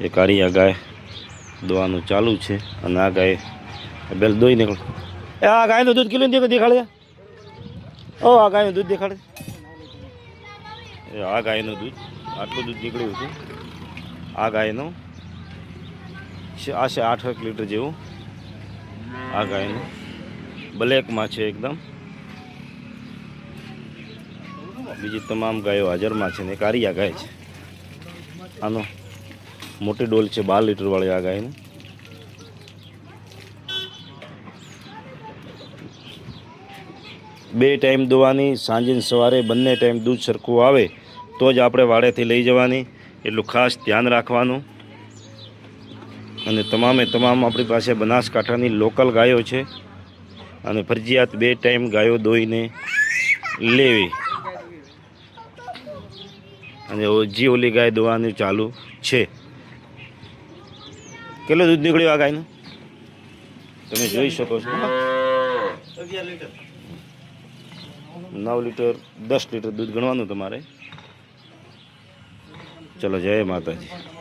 એ કાળી આ ગાય દોવાનું ચાલુ છે અને આ ગાય બેલ દોઈ નીકળ. એ આ ગાયનું દૂધ કિલો દેખાડે. ઓ આ ગાયનું દૂધ દેખાડે. એ આ ગાયનું દૂધ આટલું દૂધ નીકળ્યું હતું. આ ગાયનું આ છે 8 લીટર જેવું. આ ગાયનું બ્લેકમાં છે એકદમ. બીજી તમામ ગાયો હાજરમાં છે ને કારિયા ગાય છે. આનો મોટી ડોલ છે 12 લીટર વાળી આ ગાયનું. બે ટાઈમ દોવાની, સાંજે સવારે બંને ટાઈમ દૂધ સરખું આવે તો જ આપણે વાડેથી લઈ જવાની, એટલું ખાસ ધ્યાન રાખવાનું. અને તમામે તમામ આપણી પાસે બનાસકાંઠાની લોકલ ગાયો છે અને ફરજિયાત 2 ટાઈમ ગાયો દોઈને લેવી. અને હજી ઓલી ગાય દોવાનું ચાલુ છે. કેટલું દૂધ નીકળ્યું આ ગાયનું તમે જોઈ શકો છો. 9 લીટર 10 લીટર દૂધ ગણવાનું તમારે. ચલો જય માતાજી.